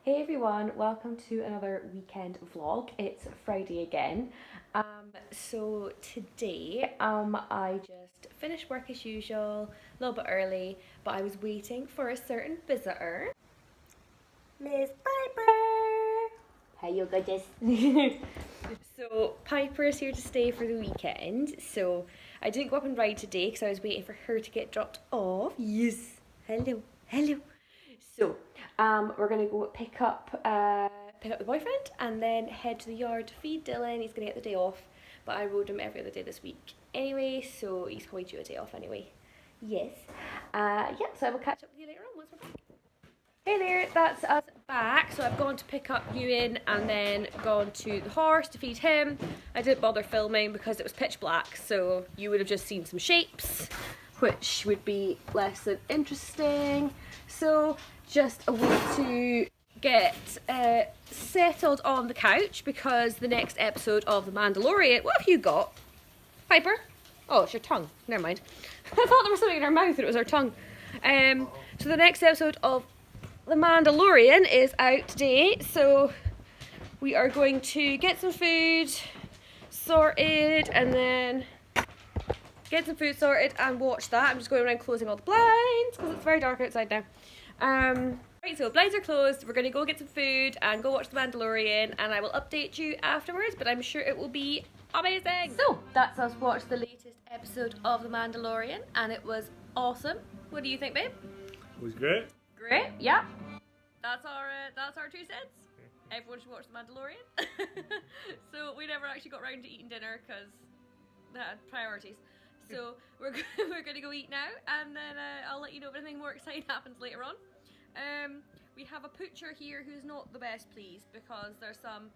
Hey everyone, welcome to another weekend vlog. It's Friday again. So today I just finished work as usual, a little bit early, but I was waiting for a certain visitor. Miss Piper! Hi, you goddess. So Piper is here to stay for the weekend. So I didn't go up and ride today because I was waiting for her to get dropped off. Yes. Hello. Hello. So, we're gonna go pick up the boyfriend, and then head to the yard to feed Dylan. He's gonna get the day off, but I rode him every other day this week anyway, so he's probably due a day off anyway. Yes. Yeah. So I will catch up with you later on once we're back. Hey there, that's us back. So I've gone to pick up Ewan and then gone to the horse to feed him. I didn't bother filming because it was pitch black, so you would have just seen some shapes, which would be less than interesting. So just a way to get settled on the couch because the next episode of The Mandalorian. What have you got, Piper? Oh, it's your tongue. Never mind. I thought there was something in her mouth and it was her tongue. So the next episode of The Mandalorian is out today, so we are going to get some food sorted and then watch that. I'm just going around closing all the blinds because it's very dark outside now. Right, so blinds are closed. We're going to go get some food and go watch The Mandalorian, and I will update you afterwards, but I'm sure it will be amazing. So that's us watched the latest episode of The Mandalorian, and it was awesome. What do you think, babe? It was great. Great, yeah. That's our 2 cents. Everyone should watch The Mandalorian. So we never actually got round to eating dinner because priorities. So we're gonna go eat now, and then I'll let you know if anything more exciting happens later on. We have a poocher here who's not the best pleased because there's some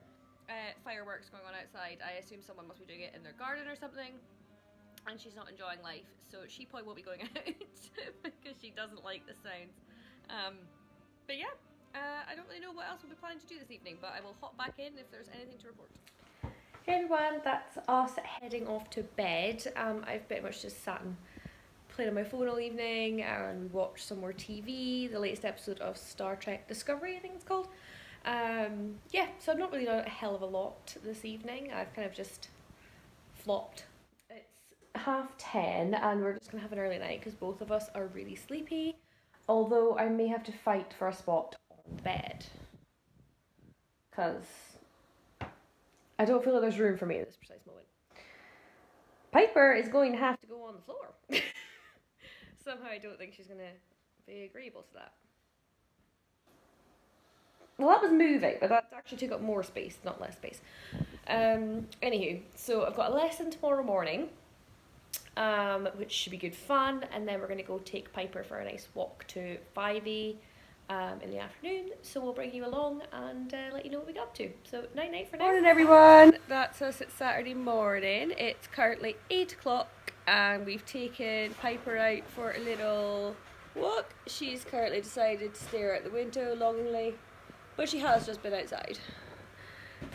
fireworks going on outside. I assume someone must be doing it in their garden or something, and she's not enjoying life, so she probably won't be going out because she doesn't like the sounds. But yeah, I don't really know what else we'll be planning to do this evening, but I will hop back in if there's anything to report. Hey everyone, that's us heading off to bed. I've pretty much just sat and played on my phone all evening and watched some more TV, the latest episode of Star Trek Discovery, I think it's called. Yeah, so I've not really done a hell of a lot this evening. I've kind of just flopped. It's 10:30 and we're just going to have an early night because both of us are really sleepy. Although I may have to fight for a spot on the bed. Because I don't feel like there's room for me at this precise moment. Piper is going to have to go on the floor. Somehow I don't think she's going to be agreeable to that. Well, that was moving, but that actually took up more space, not less space. Anywho, so I've got a lesson tomorrow morning. Which should be good fun, and then we're going to go take Piper for a nice walk to Fyvie in the afternoon, so we'll bring you along and let you know what we got up to. So night night for now. Morning everyone, that's us at Saturday morning. It's currently 8 o'clock and we've taken Piper out for a little walk. She's currently decided to stare out the window longingly, but she has just been outside.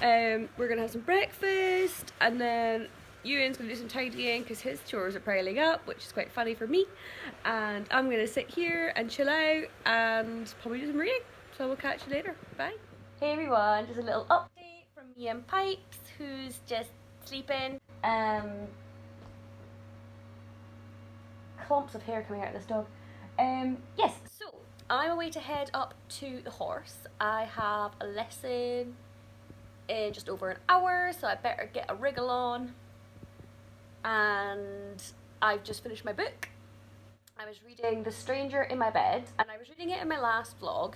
We're going to have some breakfast, and then Ewan's going to do some tidying because his chores are piling up, which is quite funny for me. And I'm going to sit here and chill out and probably do some reading. So we'll catch you later. Bye. Hey everyone, just a little update from me and Pipes, who's just sleeping. Clumps of hair coming out of this dog. Yes, so I'm away to head up to the horse. I have a lesson in just over an hour, so I better get a wriggle on. And I've just finished my book. I was reading The Stranger in my bed, and I was reading it in my last vlog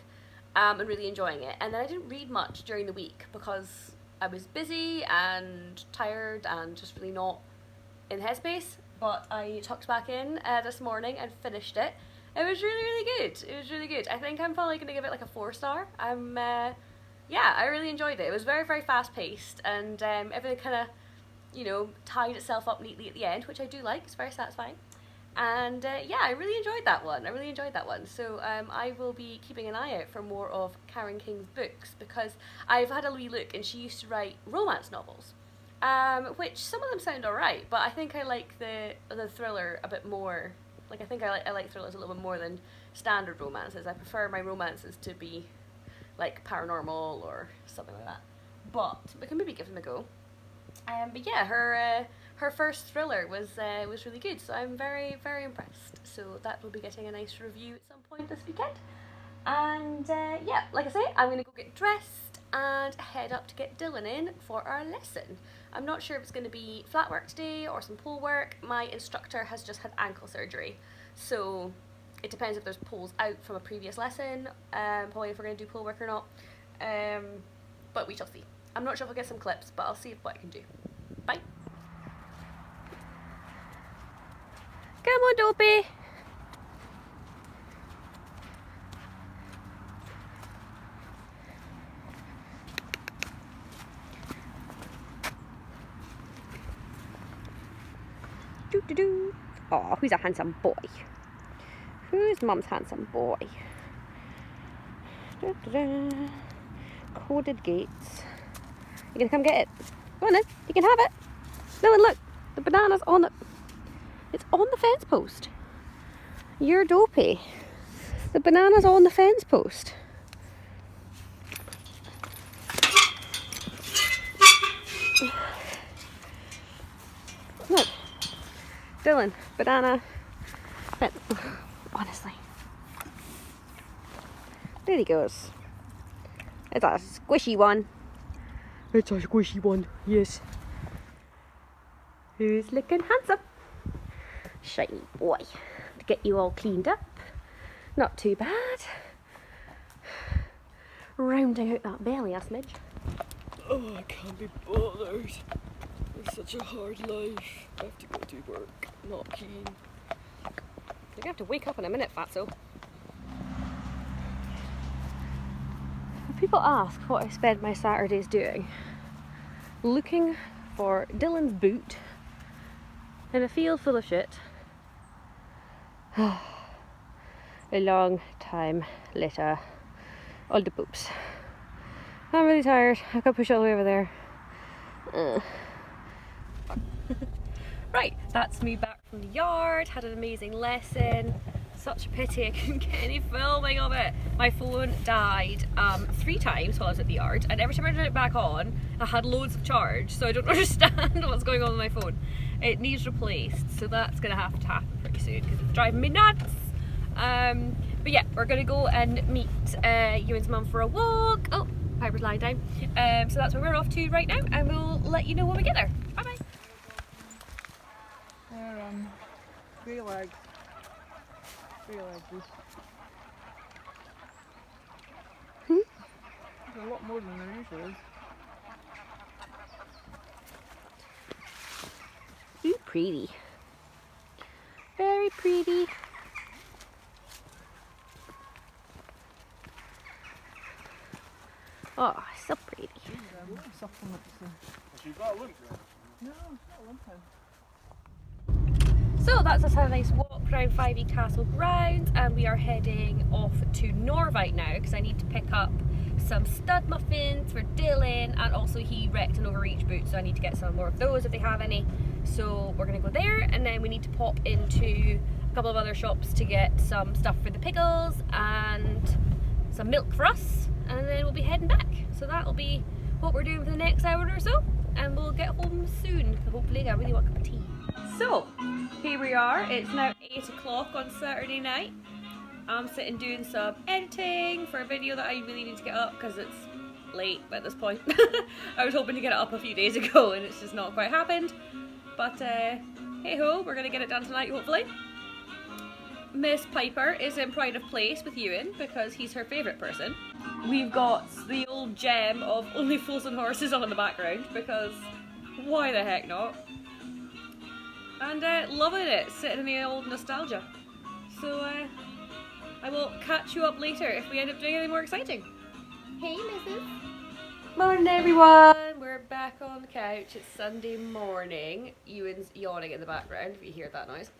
and really enjoying it. And then I didn't read much during the week because I was busy and tired and just really not in the headspace. But I tucked back in this morning and finished it. It was really, really good. It was really good. I think I'm probably going to give it like a 4-star. Yeah, I really enjoyed it. It was very, very fast paced, and everything kind of, tied itself up neatly at the end, which I do like. It's very satisfying. And yeah, I really enjoyed that one. So I will be keeping an eye out for more of Karen King's books, because I've had a wee look and she used to write romance novels, which some of them sound alright, but I think I like the thriller a bit more. I like thrillers a little bit more than standard romances. I prefer my romances to be like paranormal or something like that. But we can maybe give them a go. But yeah, her first thriller was really good, so I'm very, very impressed. So that will be getting a nice review at some point this weekend. And yeah, like I say, I'm going to go get dressed and head up to get Dylan in for our lesson. I'm not sure if it's going to be flat work today or some pole work. My instructor has just had ankle surgery, so it depends if there's poles out from a previous lesson, probably if we're going to do pole work or not. But we shall see. I'm not sure if I'll get some clips, but I'll see what I can do. Bye. Come on, Dopey. Doo-doo-doo. Oh, who's a handsome boy? Who's Mum's handsome boy? Da-da-da. Coded gates. You gonna come get it? Go on then, you can have it. Dylan, look, the banana's on it. It's on the fence post. You're dopey. The banana's on the fence post. Look, Dylan, banana, fence. Honestly. There he goes. It's a squishy one. It's a squishy one, yes. Who's looking handsome? Shiny boy. To get you all cleaned up. Not too bad. Rounding out that belly a smidge. Oh, I can't be bothered. It's such a hard life. I have to go to work. Not keen. You're gonna have to wake up in a minute, fatso. People ask what I spend my Saturdays doing. Looking for Dylan's boot in a field full of shit. A long time later. All the poops. I'm really tired. I've got to push all the way over there. Right, that's me back from the yard. Had an amazing lesson. Such a pity I couldn't get any filming of it. My phone died 3 times while I was at the yard, and every time I turned it back on, I had loads of charge, so I don't understand what's going on with my phone. It needs replaced, so that's gonna have to happen pretty soon because it's driving me nuts. But yeah, we're gonna go and meet Ewan's mum for a walk. Oh, Piper's lying down. So that's where we're off to right now, and we'll let you know when we get there. Bye bye. They're three legs. There's a lot more than there usually is. Ooh, pretty. Very pretty. Oh, so pretty. You've got a limp there? No, it's not a limp. So that's us had a nice walk around Fyvie Castle grounds, and we are heading off to Norvite now because I need to pick up some stud muffins for Dylan, and also he wrecked an overreach boot, so I need to get some more of those if they have any. So we're going to go there, and then we need to pop into a couple of other shops to get some stuff for the pickles and some milk for us, and then we'll be heading back. So that'll be what we're doing for the next hour or so, and we'll get home soon. Hopefully I really want a cup of tea. So here we are, it's now 8 o'clock on Saturday night. I'm sitting doing some editing for a video that I really need to get up because it's late at this point. I was hoping to get it up a few days ago and it's just not quite happened. But hey ho, we're going to get it done tonight hopefully. Miss Piper is in pride of place with Ewan because he's her favourite person. We've got the old gem of Only Fools and Horses on in the background because why the heck not? And loving it, sitting in the old nostalgia. So I will catch you up later if we end up doing anything more exciting. Hey missus. Morning everyone, we're back on the couch. It's Sunday morning. Ewan's yawning in the background if you hear that noise.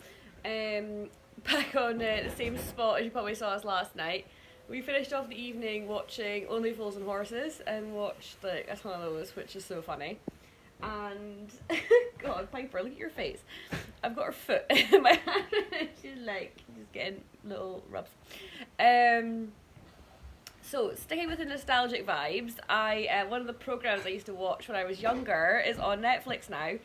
Back on the same spot as you probably saw us last night. We finished off the evening watching Only Fools and Horses and watched like a ton of those, which is so funny. And God, Piper, look at your face. I've got her foot in my hand. She's like just getting little rubs. So, sticking with the nostalgic vibes, one of the programs I used to watch when I was younger is on Netflix now,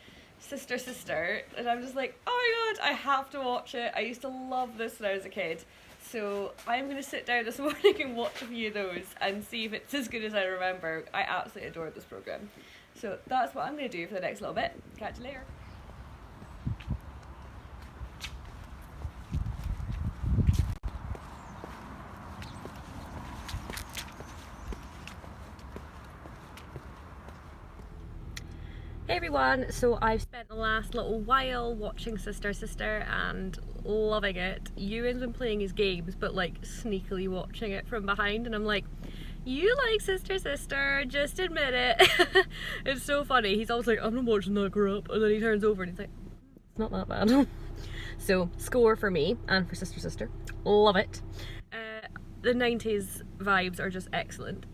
Sister Sister, and I'm just like, oh my god, I have to watch it. I used to love this when I was a kid. So I'm going to sit down this morning and watch a few of those and see if it's as good as I remember. I absolutely adored this program. So that's what I'm going to do for the next little bit. Catch you later. Hey everyone, so I've spent the last little while watching Sister Sister and loving it. Ewan's been playing his games but like sneakily watching it from behind, and I'm like, you like Sister Sister, just admit it. It's so funny. He's always like, I'm not watching that crap, and then he turns over and he's like, it's not that bad. So score for me and for Sister Sister. Love it. The 90s vibes are just excellent.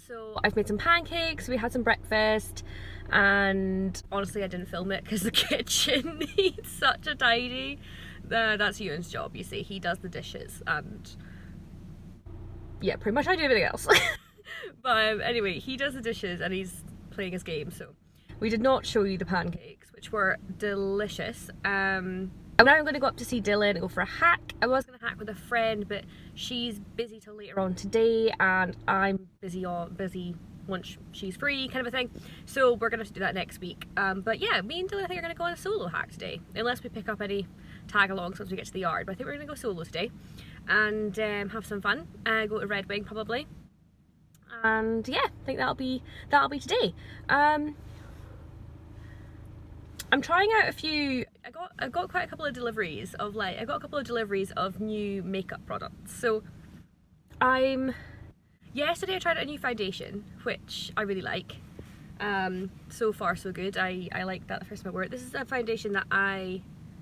So I've made some pancakes, we had some breakfast, and honestly I didn't film it because the kitchen needs such a tidy. That's Ewan's job, you see. He does the dishes and yeah, pretty much I do everything else. But anyway, he does the dishes and he's playing his game, so we did not show you the pancakes, which were delicious. And now I'm going to go up to see Dylan and go for a hack. I was going to hack with a friend, but she's busy till later on today, and I'm busy once she's free, kind of a thing. So we're going to have to do that next week. But yeah, me and Dylan, I think, are going to go on a solo hack today, unless we pick up any tag-alongs once we get to the yard. But I think we're going to go solo today and have some fun. Go to Redwing probably. And yeah, I think that'll be today. I'm trying out a few. I got quite a couple of deliveries of new makeup products. So yesterday I tried out a new foundation, which I really like. So far so good. I like that the first time I wore it. This is a foundation that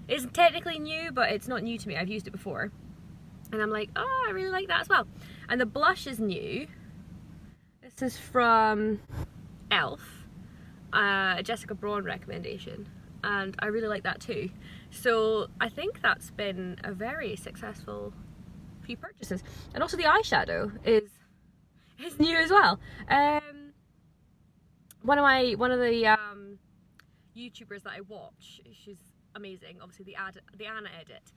isn't technically new, but it's not new to me. I've used it before. And I'm like, oh, I really like that as well. And the blush is new. This is from Elf. A Jessica Braun recommendation, and I really like that too. So I think that's been a very successful few purchases. And also the eyeshadow is new as well. One of the YouTubers that I watch, she's amazing. Obviously the Anna Edit.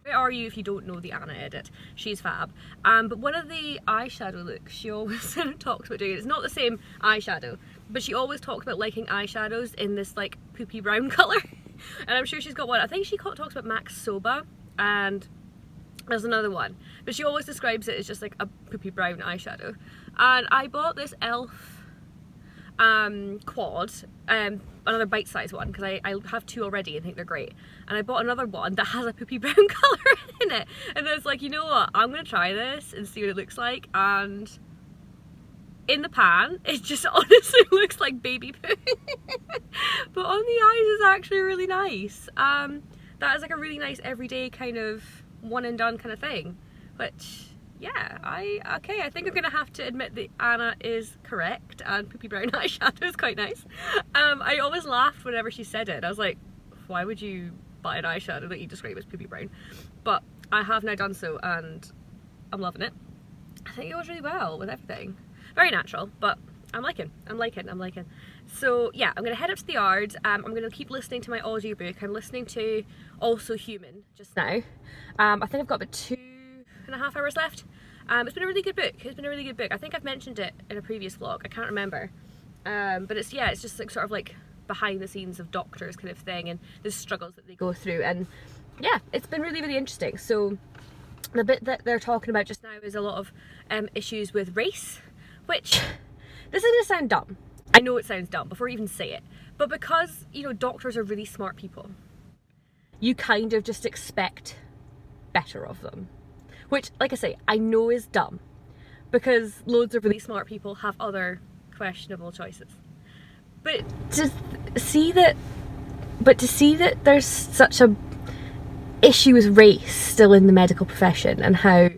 Where are you if you don't know the Anna Edit? She's fab. But one of the eyeshadow looks she always talks about doing, it's not the same eyeshadow, but she always talks about liking eyeshadows in this like poopy brown colour. And I'm sure she's got one. I think she talks about Max Soba, and there's another one. But she always describes it as just like a poopy brown eyeshadow. And I bought this Elf quad, another bite-sized one, because I have two already and think they're great, and I bought another one that has a poopy brown colour in it, and I was like, you know what, I'm gonna try this and see what it looks like. And in the pan it just honestly looks like baby poo. But on the eyes it's actually really nice. That is like a really nice everyday kind of one and done kind of thing, which yeah, I think I'm gonna have to admit that Anna is correct, and poopy brown eyeshadow is quite nice. I always laughed whenever she said it. I was like, why would you buy an eyeshadow that you describe as poopy brown? But I have now done so, and I'm loving it. I think it goes really well with everything. Very natural, but I'm liking. So yeah, I'm gonna head up to the yard. I'm gonna keep listening to my audiobook. I'm listening to Also Human just now. I think I've got about 2.5 hours left. It's been a really good book. I think I've mentioned it in a previous vlog. I can't remember. But it's just like sort of like behind the scenes of doctors kind of thing, and the struggles that they go through. And yeah, it's been really, really interesting. So the bit that they're talking about just now is a lot of issues with race, which this is gonna sound dumb. I know it sounds dumb before I even say it, but because, you know, doctors are really smart people, you kind of just expect better of them. Which, like I say, I know is dumb, because loads of really smart people have other questionable choices. But to see that there's such a issue with race still in the medical profession, and how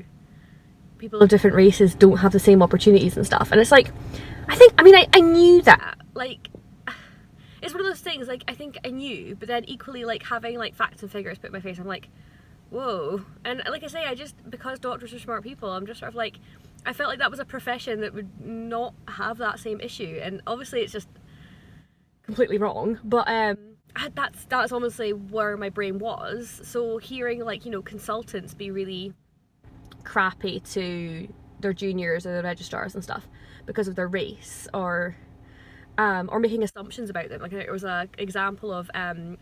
people of different races don't have the same opportunities and stuff. And it's like, I knew that. Like, it's one of those things, like, I think I knew, but then equally, like, having, like, facts and figures put in my face, I'm like, whoa. And like I say, because doctors are smart people, I'm just sort of like, I felt like that was a profession that would not have that same issue, and obviously it's just completely wrong, but that's honestly where my brain was. So hearing, like, you know, consultants be really crappy to their juniors or their registrars and stuff because of their race, or making assumptions about them. Like, there was an example of I'm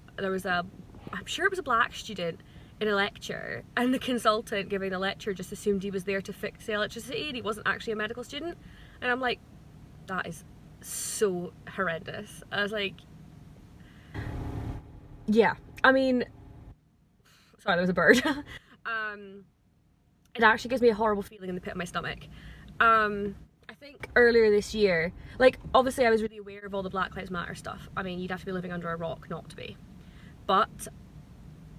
sure it was a black student in a lecture, and the consultant giving the lecture just assumed he was there to fix the electricity and he wasn't actually a medical student. And I'm like, that is so horrendous. I was like, yeah, I mean, sorry, there was a bird. It actually gives me a horrible feeling in the pit of my stomach. I think earlier this year, like, obviously I was really aware of all the Black Lives Matter stuff. I mean, you'd have to be living under a rock not to be. But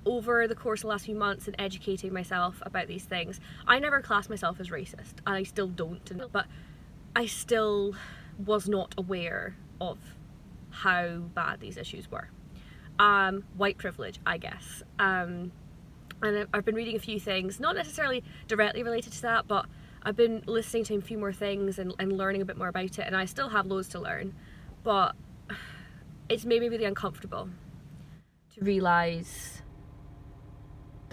over the course of the last few months and educating myself about these things, I never classed myself as racist, and I still don't, but I still was not aware of how bad these issues were. White privilege, I guess. And I've been reading a few things, not necessarily directly related to that, but I've been listening to a few more things and learning a bit more about it, and I still have loads to learn, but it's made me really uncomfortable to realise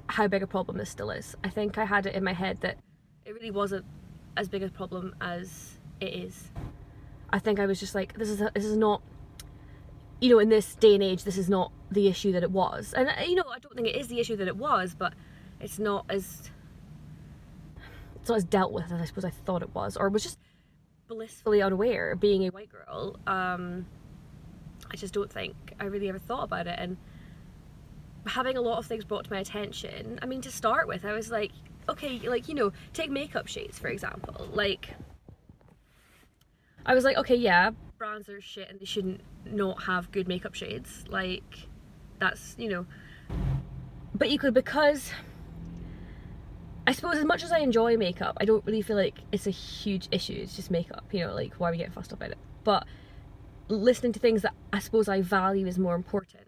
how big a problem this still is. I think I had it in my head that it really wasn't as big a problem as it is. I think I was just like, this is not, you know, in this day and age, this is not the issue that it was. And, you know, I don't think it is the issue that it was, but it's not as dealt with as I suppose I thought it was, or was just blissfully unaware, being a white girl. I just don't think I really ever thought about it. And having a lot of things brought to my attention, I mean, to start with, I was like, okay, like, you know, take makeup shades, for example. Like, I was like, okay, yeah, brands are shit and they shouldn't not have good makeup shades. Like, that's, you know, but equally, because I suppose as much as I enjoy makeup, I don't really feel like it's a huge issue. It's just makeup, you know, like, why are we getting fussed about it? But listening to things that I suppose I value is more important.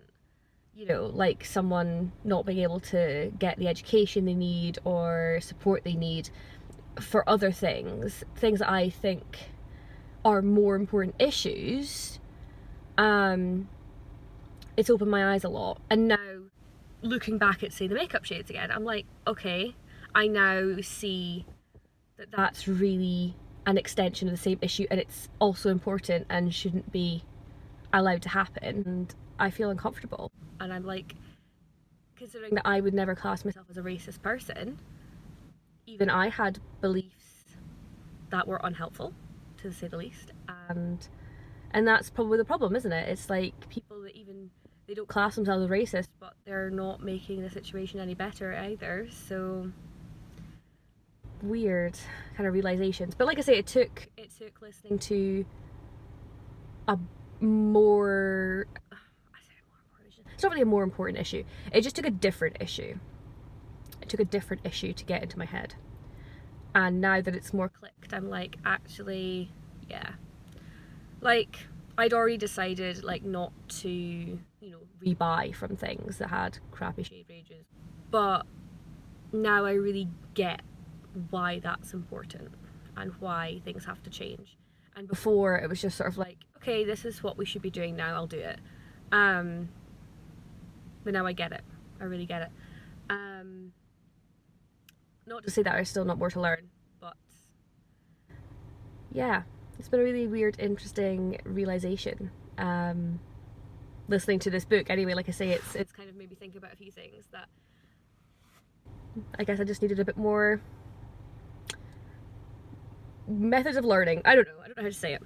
You know, like someone not being able to get the education they need or support they need for other things that I think are more important issues. It's opened my eyes a lot. And now, looking back at, say, the makeup shades again, I'm like, okay, I now see that that's really an extension of the same issue, and it's also important and shouldn't be allowed to happen. And I feel uncomfortable, and I'm like, considering that I would never class myself as a racist person, even I had beliefs that were unhelpful, to say the least, and that's probably the problem, isn't it? It's like people that even, they don't class themselves as racist, but they're not making the situation any better either. So weird kind of realizations. But like I say, it took listening to a more, it's not really a more important issue, it just took a different issue. It took a different issue to get into my head. And now that it's more clicked, I'm like, actually, yeah. Like, I'd already decided, like, not to, you know, rebuy from things that had crappy shade ranges. But now I really get why that's important and why things have to change. And before, it was just sort of like, okay, this is what we should be doing now, I'll do it. But now I get it. I really get it. Not to say that there's still not more to learn, but yeah, it's been a really weird, interesting realization. Listening to this book, anyway, like I say, it's kind of made me think about a few things that I guess I just needed a bit more methods of learning. I don't know how to say it.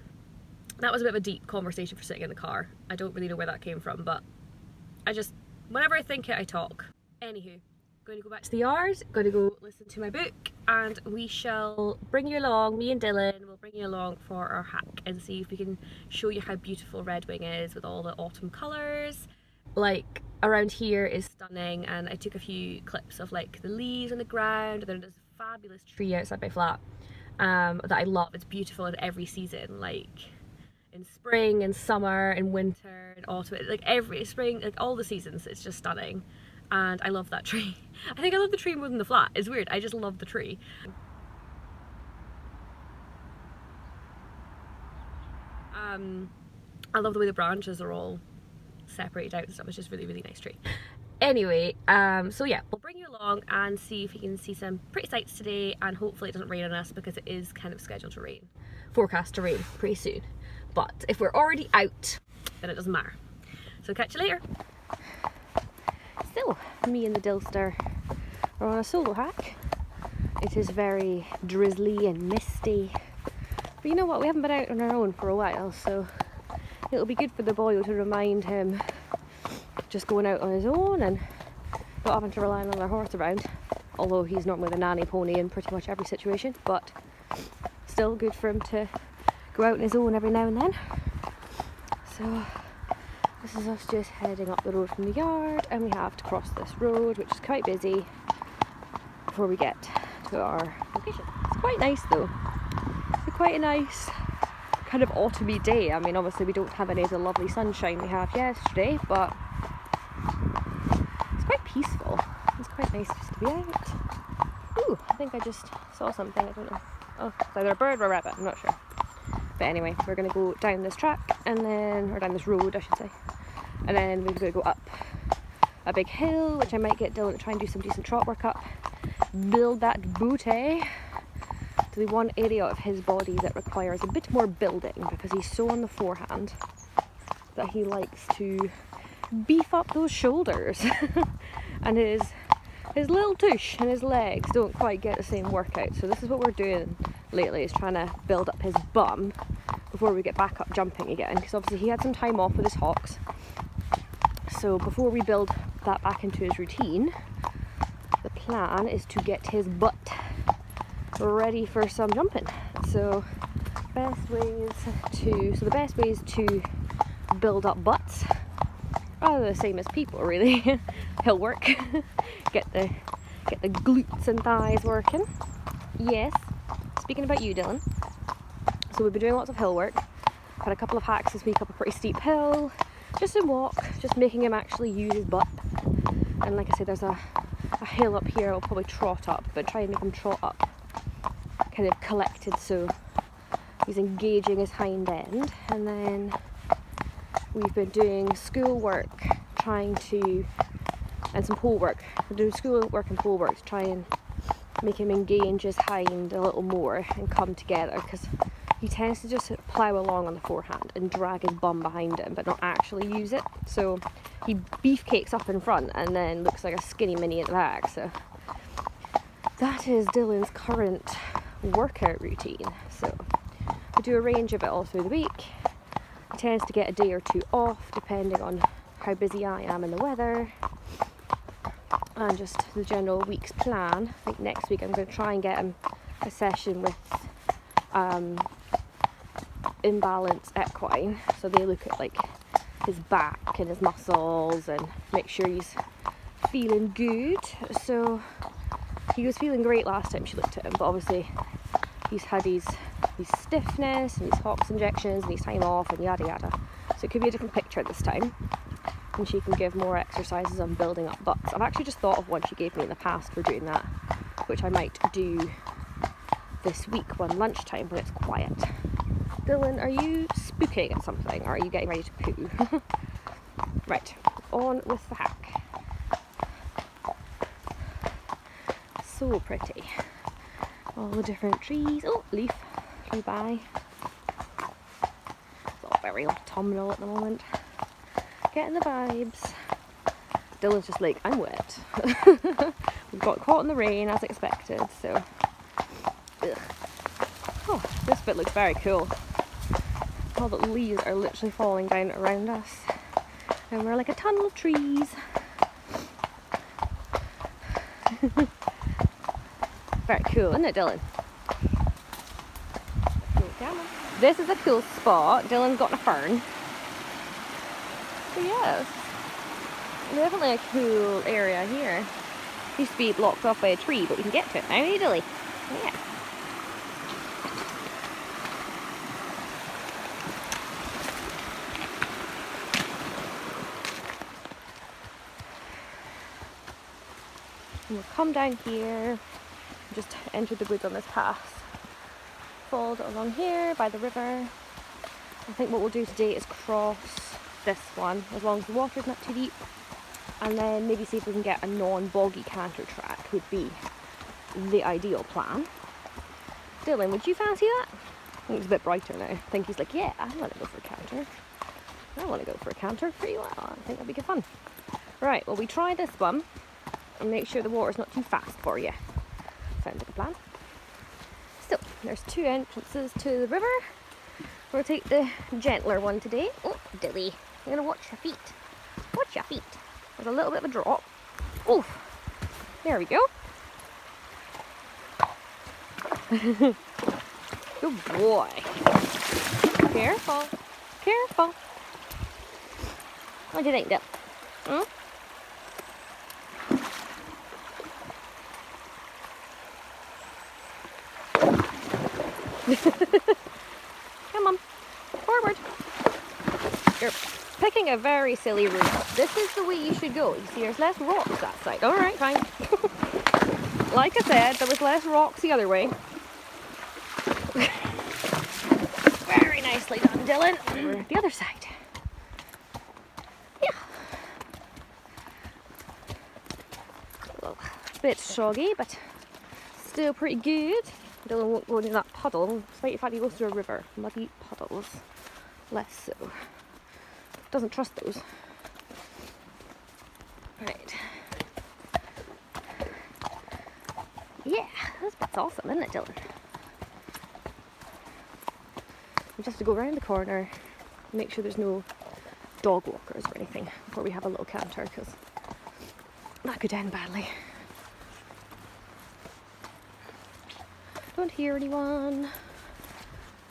That was a bit of a deep conversation for sitting in the car. I don't really know where that came from, but I just, whenever I think it, I talk. Anywho, going to go back to the yard, going to go listen to my book, and we shall bring you along, me and Dylan will bring you along for our hack and see if we can show you how beautiful Redwing is with all the autumn colours. Like, around here is stunning, and I took a few clips of like the leaves on the ground, and then there's a fabulous tree outside my flat that I love. It's beautiful in every season, like in spring and summer and winter and autumn, like every spring, like all the seasons, it's just stunning. and I love that tree. I think I love the tree more than the flat. It's weird, I just love the tree. I love the way the branches are all separated out and stuff. It's just really, really nice tree. Anyway, so yeah, we'll bring you along and see if you can see some pretty sights today, and hopefully it doesn't rain on us because it is kind of scheduled to rain. Forecast to rain pretty soon. But if we're already out, then it doesn't matter. So catch you later. So, me and the Dillster are on a solo hike. It is very drizzly and misty. But you know what, we haven't been out on our own for a while, so it'll be good for the boy to remind him just going out on his own and not having to rely on another horse around. Although he's normally the nanny pony in pretty much every situation, but still good for him to go out on his own every now and then. So this is us just heading up the road from the yard, and we have to cross this road, which is quite busy, before we get to our location. It's quite nice though. It's quite a nice kind of autumny day. I mean, obviously we don't have any of the lovely sunshine we had yesterday, but it's quite peaceful. It's quite nice just to be out. Ooh, I think I just saw something, I don't know. Oh, it's either a bird or a rabbit, I'm not sure. But anyway, we're going to go down this track, and then, or down this road I should say, and then we're going to go up a big hill, which I might get Dylan to try and do some decent trot work up. Build that booty to the one area of his body that requires a bit more building, because he's so on the forehand that he likes to beef up those shoulders and his little tush and his legs don't quite get the same workout. So this is what we're doing lately, is trying to build up his bum before we get back up jumping again, because obviously he had some time off with his hocks. So before we build that back into his routine, the plan is to get his butt ready for some jumping. So the best ways to build up butts are the same as people, really. Hill work. get the glutes and thighs working. Yes, speaking about you, Dylan. So we've been doing lots of hill work. Had a couple of hacks this week up a pretty steep hill, just a walk, just making him actually use his butt. And like I said, there's a hill up here I'll probably trot up, but try and make him trot up kind of collected, so he's engaging his hind end. And then we've been doing school work, and some pole work. We're doing school work and pole work to try and make him engage his hind a little more and come together, because he tends to just plough along on the forehand and drag his bum behind him but not actually use it. So he beefcakes up in front and then looks like a skinny mini at the back. So that is Dylan's current workout routine. So we do a range of it all through the week. He tends to get a day or two off depending on how busy I am in the weather, and just the general week's plan. I think next week I'm going to try and get him a session with imbalance equine, so they look at like his back and his muscles and make sure he's feeling good. So he was feeling great last time she looked at him, but obviously he's had his stiffness and his hocks injections and his time off and yada yada, so it could be a different picture this time, and she can give more exercises on building up butts. I've actually just thought of one she gave me in the past for doing that, which I might do this week one lunchtime when it's quiet. Dylan, are you spooking at something, or are you getting ready to poo? Right, on with the hack. So pretty. All the different trees. Oh, leaf flew by. It's all very autumnal at the moment. Getting the vibes. Dylan's just like, I'm wet. We've got caught in the rain as expected, so. Ugh. Oh, this bit looks very cool. All the leaves are literally falling down around us, and we're like a tunnel of trees. Very cool, isn't it, Dylan? This is a cool spot. Dylan's got a fern. So yeah, it's definitely a cool area here. It used to be blocked off by a tree, but we can get to it now easily. Yeah. And we'll come down here, just enter the woods on this path. Fold along here by the river. I think what we'll do today is cross this one, as long as the water's not too deep. And then maybe see if we can get a non-boggy canter track would be the ideal plan. Dylan, would you fancy that? I think it's a bit brighter now. I think he's like, yeah, I want to go for a canter. I want to go for a canter pretty well. I think that'd be good fun. Right, well we try this one and make sure the water's not too fast for you. Sounds like a plan. So, there's 2 entrances to the river. We'll take the gentler one today. Oh, Dilly, you're gonna watch your feet. Watch your feet. There's a little bit of a drop. Oh, there we go. Good boy. Careful. Careful. What do you think, Dil? Hmm? Come on. Forward. You're picking a very silly route. This is the way you should go. You see, there's less rocks that side. Alright, fine. Like I said, there was less rocks the other way. Very nicely done, Dylan. Over the other side. Yeah. A little bit soggy, but still pretty good. Dylan won't go into that puddle, despite the fact he goes through a river. Muddy puddles. Less so. Doesn't trust those. Right. Yeah, this bit's awesome, isn't it, Dylan? We just have to go around the corner, make sure there's no dog walkers or anything before we have a little canter, because that could end badly. Don't hear anyone. I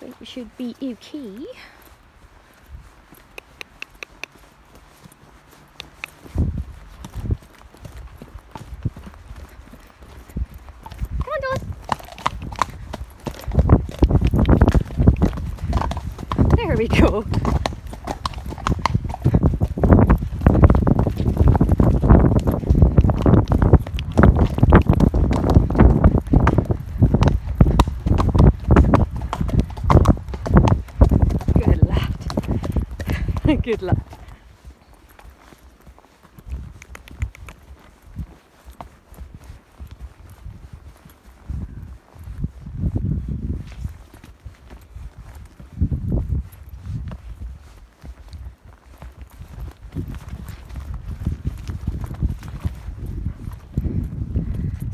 think we should be okay. Come on, Dylan. There we go. Good luck.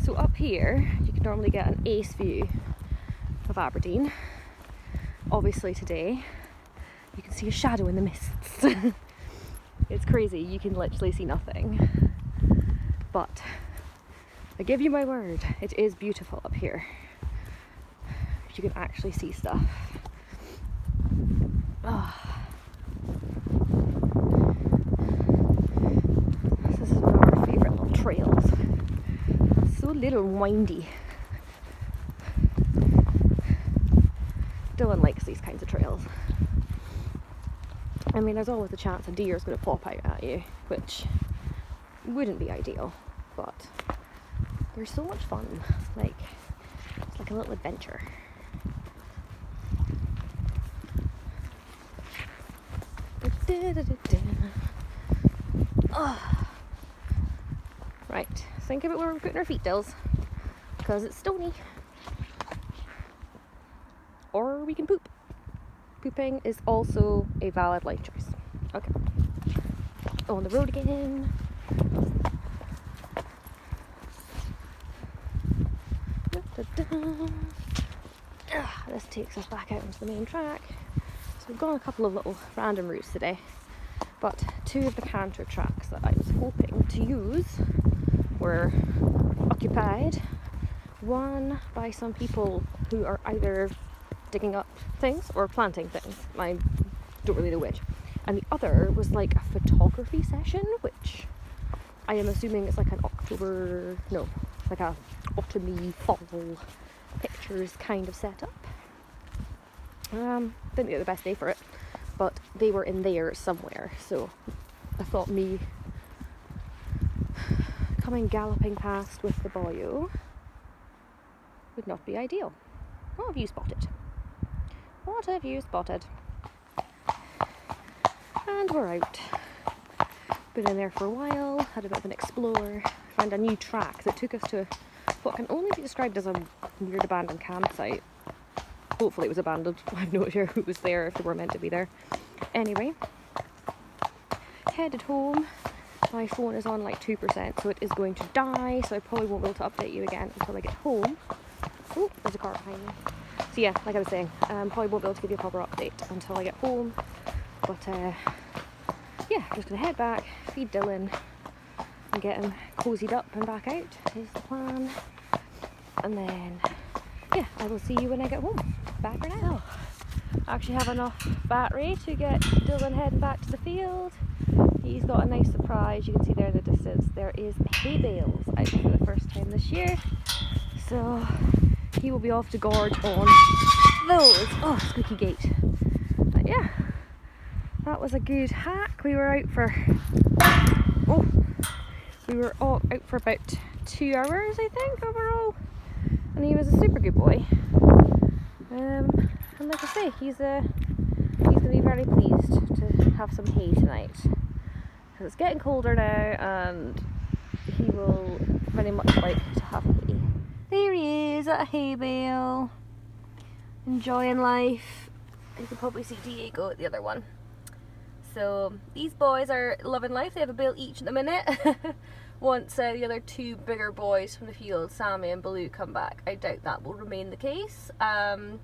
So up here, you can normally get an ace view of Aberdeen. Obviously today, you can see a shadow in the mists. It's crazy, you can literally see nothing. But I give you my word, it is beautiful up here. You can actually see stuff. Oh. This is one of our favourite little trails. So little windy. Dylan likes these kinds of trails. I mean, there's always a chance a deer is going to pop out at you, which wouldn't be ideal, but they're so much fun. Like, it's like a little adventure. Oh. Right, think about where we're putting our feet, Dills, because it's stony. Or we can poop. Pooping is also a valid life choice. Okay. On the road again. This takes us back out onto the main track. So we've gone a couple of little random routes today, but 2 of the canter tracks that I was hoping to use were occupied. One by some people who are either digging up things or planting things. I don't really know which. And the other was like a photography session, which I am assuming is like an like a autumny fall pictures kind of setup. Didn't get the best day for it, but they were in there somewhere, so I thought me coming galloping past with the boyo would not be ideal. What have you spotted? What have you spotted? And we're out. Been in there for a while, had a bit of an explore, found a new track that took us to what can only be described as a weird abandoned campsite. Hopefully it was abandoned. I'm not sure who was there, if they were meant to be there. Anyway, headed home. My phone is on like 2%, so it is going to die, so I probably won't be able to update you again until I get home. Oh, there's a car behind me. So yeah, like I was saying, probably won't be able to give you a proper update until I get home. But yeah, I'm just going to head back, feed Dylan, and get him cozied up and back out is the plan. And then, yeah, I will see you when I get home. Bye for now. So, I actually have enough battery to get Dylan heading back to the field. He's got a nice surprise. You can see there in the distance there is hay bales out for the first time this year. So he will be off to gorge on those. Oh, squeaky gate. But yeah, that was a good hack. We were out for all out for about 2 hours, I think, overall. And he was a super good boy. And like I say, he's going to be very pleased to have some hay tonight. Because it's getting colder now, and he will very much like to have hay. There he is at a hay bale, enjoying life. You can probably see Diego at the other one. So these boys are loving life. They have a bale each at the minute. Once the other two bigger boys from the field, Sammy and Baloo, come back, I doubt that will remain the case. And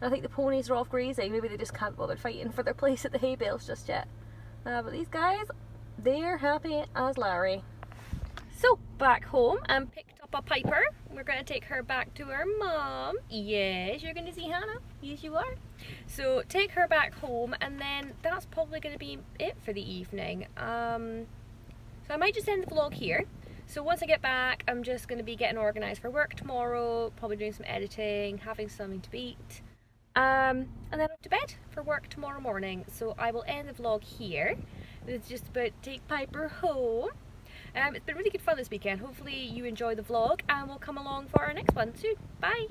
I think the ponies are off grazing. Maybe they just can't bother fighting for their place at the hay bales just yet. But these guys, they're happy as Larry. So back home and picked up a Piper. We're going to take her back to her mom. Yes, you're going to see Hannah. Yes, you are. So take her back home, and then that's probably going to be it for the evening. So I might just end the vlog here. So once I get back, I'm just going to be getting organised for work tomorrow, probably doing some editing, having something to eat, and then up to bed for work tomorrow morning. So I will end the vlog here. It's just about to take Piper home. It's been really good fun this weekend. Hopefully you enjoy the vlog, and we'll come along for our next one soon. Bye!